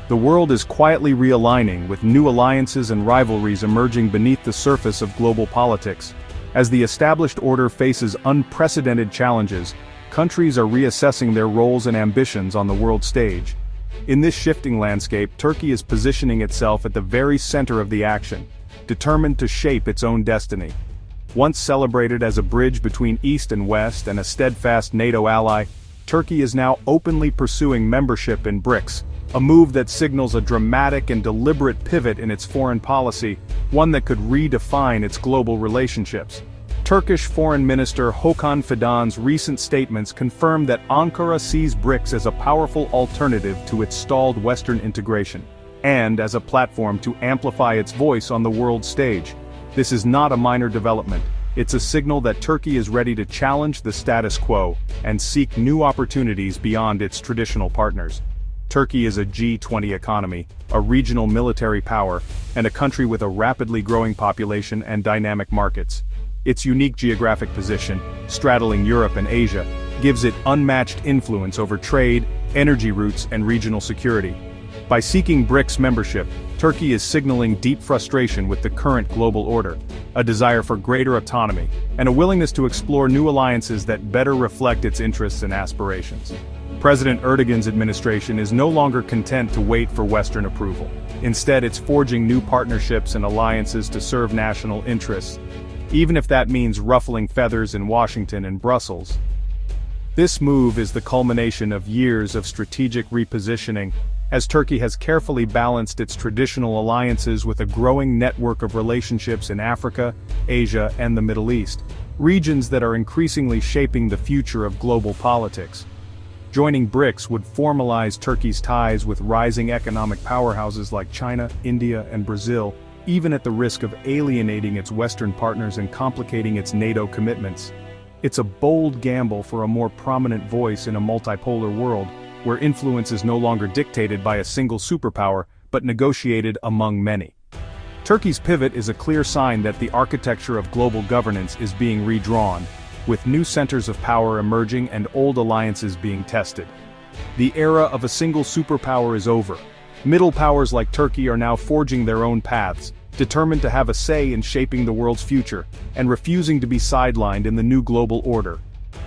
The world is quietly realigning, with new alliances and rivalries emerging beneath the surface of global politics. As the established order faces unprecedented challenges, countries are reassessing their roles and ambitions on the world stage. In this shifting landscape, Turkey is positioning itself at the very center of the action, determined to shape its own destiny. Once celebrated as a bridge between East and West and a steadfast NATO ally, Turkey is now openly pursuing membership in BRICS, a move that signals a dramatic and deliberate pivot in its foreign policy, one that could redefine its global relationships. Turkish Foreign Minister Hakan Fidan's recent statements confirm that Ankara sees BRICS as a powerful alternative to its stalled Western integration, and as a platform to amplify its voice on the world stage. This is not a minor development. It's a signal that Turkey is ready to challenge the status quo and seek new opportunities beyond its traditional partners. Turkey is a G20 economy, a regional military power, and a country with a rapidly growing population and dynamic markets. Its unique geographic position, straddling Europe and Asia, gives it unmatched influence over trade, energy routes, and regional security. By seeking BRICS membership, Turkey is signaling deep frustration with the current global order, a desire for greater autonomy, and a willingness to explore new alliances that better reflect its interests and aspirations. President Erdogan's administration is no longer content to wait for Western approval. Instead, it's forging new partnerships and alliances to serve national interests, even if that means ruffling feathers in Washington and Brussels. This move is the culmination of years of strategic repositioning, as Turkey has carefully balanced its traditional alliances with a growing network of relationships in Africa, Asia, and the Middle East, regions that are increasingly shaping the future of global politics. Joining BRICS would formalize Turkey's ties with rising economic powerhouses like China, India, and Brazil, even at the risk of alienating its Western partners and complicating its NATO commitments. It's a bold gamble for a more prominent voice in a multipolar world, where influence is no longer dictated by a single superpower, but negotiated among many. Turkey's pivot is a clear sign that the architecture of global governance is being redrawn, with new centers of power emerging and old alliances being tested. The era of a single superpower is over. Middle powers like Turkey are now forging their own paths, determined to have a say in shaping the world's future, and refusing to be sidelined in the new global order.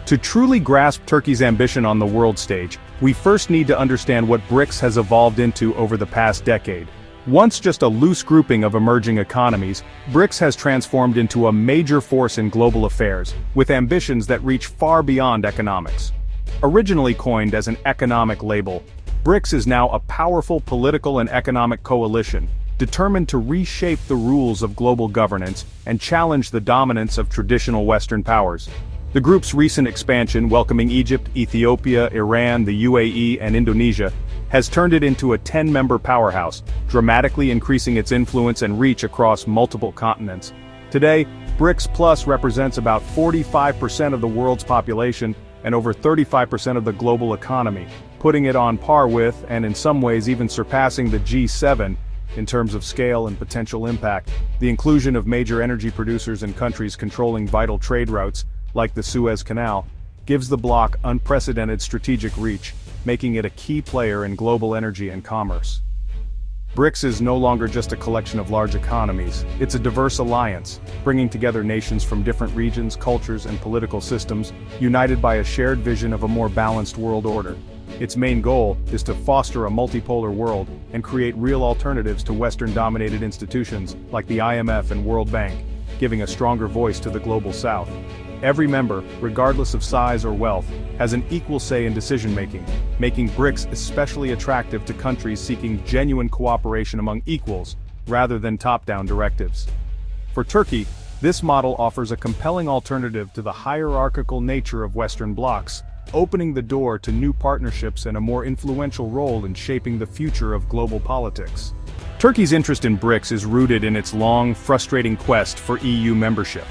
To truly grasp Turkey's ambition on the world stage, we first need to understand what BRICS has evolved into over the past decade. Once just a loose grouping of emerging economies, BRICS has transformed into a major force in global affairs, with ambitions that reach far beyond economics. Originally coined as an economic label, BRICS is now a powerful political and economic coalition, determined to reshape the rules of global governance and challenge the dominance of traditional Western powers. The group's recent expansion, welcoming Egypt, Ethiopia, Iran, the UAE, and Indonesia, has turned it into a 10-member powerhouse, dramatically increasing its influence and reach across multiple continents. Today, BRICS Plus represents about 45% of the world's population and over 35% of the global economy, putting it on par with, and in some ways even surpassing, the G7 in terms of scale and potential impact. The inclusion of major energy producers and countries controlling vital trade routes, like the Suez Canal, gives the bloc unprecedented strategic reach, making it a key player in global energy and commerce. BRICS is no longer just a collection of large economies, it's a diverse alliance, bringing together nations from different regions, cultures, and political systems, united by a shared vision of a more balanced world order. Its main goal is to foster a multipolar world and create real alternatives to Western-dominated institutions like the IMF and World Bank, giving a stronger voice to the global South. Every member, regardless of size or wealth, has an equal say in decision-making, making BRICS especially attractive to countries seeking genuine cooperation among equals, rather than top-down directives. For Turkey, this model offers a compelling alternative to the hierarchical nature of Western blocs, opening the door to new partnerships and a more influential role in shaping the future of global politics. Turkey's interest in BRICS is rooted in its long, frustrating quest for EU membership.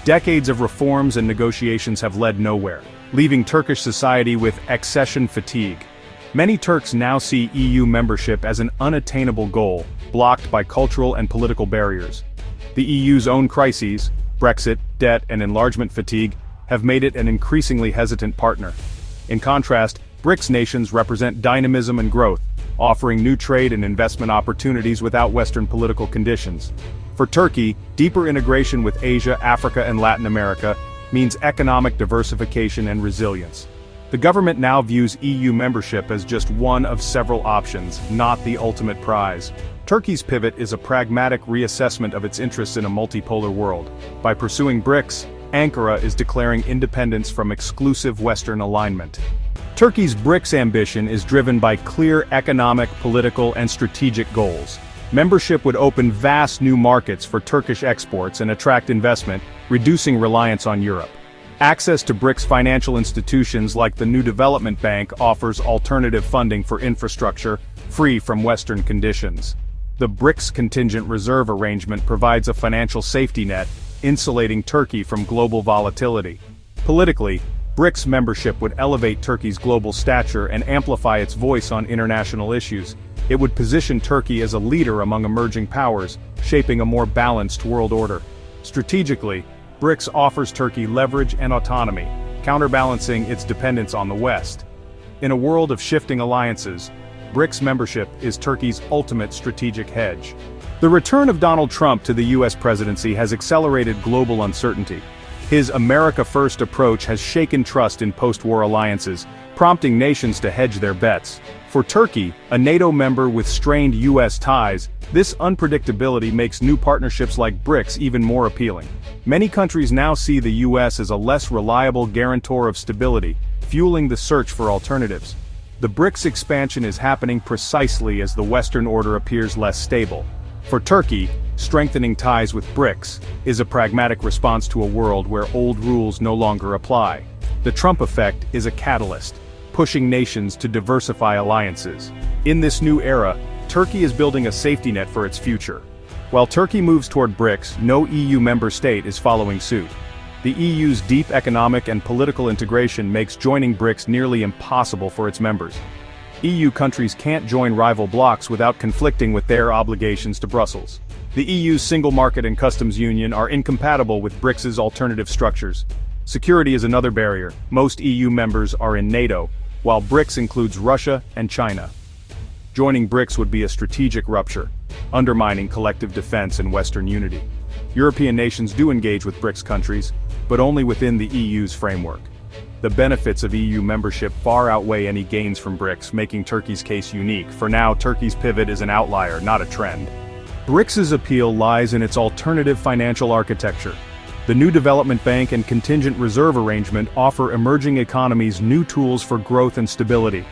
Decades of reforms and negotiations have led nowhere, leaving Turkish society with accession fatigue. Many Turks now see EU membership as an unattainable goal, blocked by cultural and political barriers. The EU's own crises, Brexit, debt, and enlargement fatigue, have made it an increasingly hesitant partner. In contrast, BRICS nations represent dynamism and growth, offering new trade and investment opportunities without Western political conditions. For Turkey, deeper integration with Asia, Africa, and Latin America means economic diversification and resilience. The government now views EU membership as just one of several options, not the ultimate prize. Turkey's pivot is a pragmatic reassessment of its interests in a multipolar world. By pursuing BRICS, Ankara is declaring independence from exclusive Western alignment. Turkey's BRICS ambition is driven by clear economic, political, and strategic goals. Membership would open vast new markets for Turkish exports and attract investment, reducing reliance on Europe. Access to BRICS financial institutions like the New Development Bank offers alternative funding for infrastructure, free from Western conditions. The BRICS contingent reserve arrangement provides a financial safety net, insulating Turkey from global volatility. Politically, BRICS membership would elevate Turkey's global stature and amplify its voice on international issues. It would position Turkey as a leader among emerging powers, shaping a more balanced world order. Strategically, BRICS offers Turkey leverage and autonomy, counterbalancing its dependence on the West. In a world of shifting alliances, BRICS membership is Turkey's ultimate strategic hedge. The return of Donald Trump to the US presidency has accelerated global uncertainty. His America First approach has shaken trust in post-war alliances, prompting nations to hedge their bets. For Turkey, a NATO member with strained US ties, this unpredictability makes new partnerships like BRICS even more appealing. Many countries now see the US as a less reliable guarantor of stability, fueling the search for alternatives. The BRICS expansion is happening precisely as the Western order appears less stable. For Turkey, strengthening ties with BRICS is a pragmatic response to a world where old rules no longer apply. The Trump effect is a catalyst, pushing nations to diversify alliances. In this new era, Turkey is building a safety net for its future. While Turkey moves toward BRICS, no EU member state is following suit. The EU's deep economic and political integration makes joining BRICS nearly impossible for its members. EU countries can't join rival blocs without conflicting with their obligations to Brussels. The EU's single market and customs union are incompatible with BRICS's alternative structures. Security is another barrier. Most EU members are in NATO, while BRICS includes Russia and China. Joining BRICS would be a strategic rupture, undermining collective defense and Western unity. European nations do engage with BRICS countries, but only within the EU's framework. The benefits of EU membership far outweigh any gains from BRICS, making Turkey's case unique. For now, Turkey's pivot is an outlier, not a trend. BRICS's appeal lies in its alternative financial architecture. The New Development Bank and contingent reserve arrangement offer emerging economies new tools for growth and stability.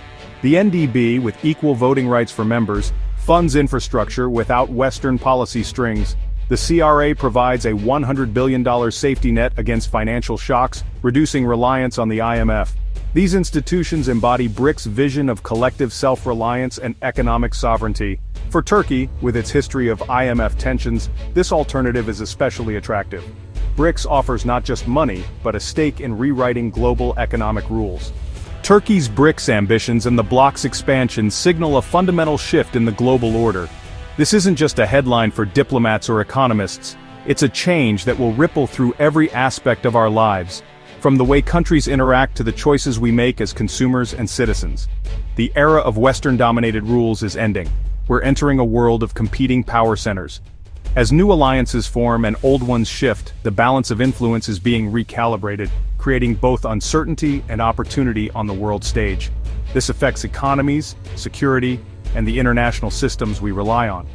The NDB, with equal voting rights for members, funds infrastructure without Western policy strings. The CRA provides a $100 billion safety net against financial shocks, reducing reliance on the IMF. These institutions embody BRICS' vision of collective self-reliance and economic sovereignty. For Turkey, with its history of IMF tensions, this alternative is especially attractive. BRICS offers not just money, but a stake in rewriting global economic rules. Turkey's BRICS ambitions and the bloc's expansion signal a fundamental shift in the global order. This isn't just a headline for diplomats or economists, it's a change that will ripple through every aspect of our lives, from the way countries interact to the choices we make as consumers and citizens. The era of Western-dominated rules is ending. We're entering a world of competing power centers. As new alliances form and old ones shift, the balance of influence is being recalibrated, creating both uncertainty and opportunity on the world stage. This affects economies, security, and the international systems we rely on.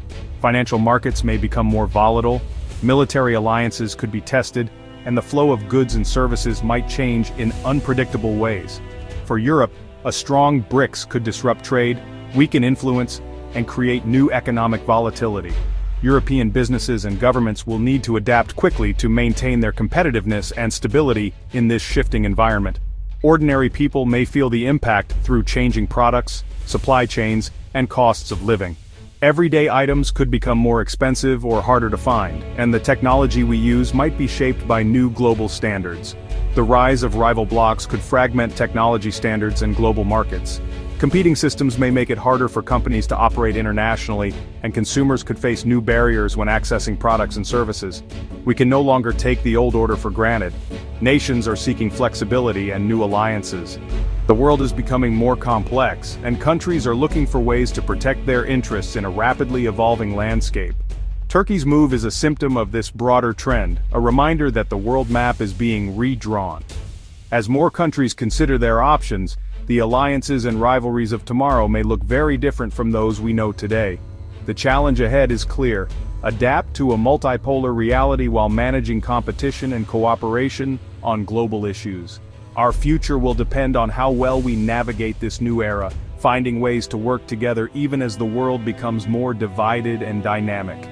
Financial markets may become more volatile, military alliances could be tested, and the flow of goods and services might change in unpredictable ways. For Europe, a strong BRICS could disrupt trade, weaken influence, and create new economic volatility. European businesses and governments will need to adapt quickly to maintain their competitiveness and stability in this shifting environment. Ordinary people may feel the impact through changing products, supply chains, and costs of living. Everyday items could become more expensive or harder to find, and the technology we use might be shaped by new global standards. The rise of rival blocs could fragment technology standards and global markets. Competing systems may make it harder for companies to operate internationally, and consumers could face new barriers when accessing products and services. We can no longer take the old order for granted. Nations are seeking flexibility and new alliances. The world is becoming more complex, and countries are looking for ways to protect their interests in a rapidly evolving landscape. Turkey's move is a symptom of this broader trend, a reminder that the world map is being redrawn. As more countries consider their options, the alliances and rivalries of tomorrow may look very different from those we know today. The challenge ahead is clear: adapt to a multipolar reality while managing competition and cooperation on global issues. Our future will depend on how well we navigate this new era, finding ways to work together even as the world becomes more divided and dynamic.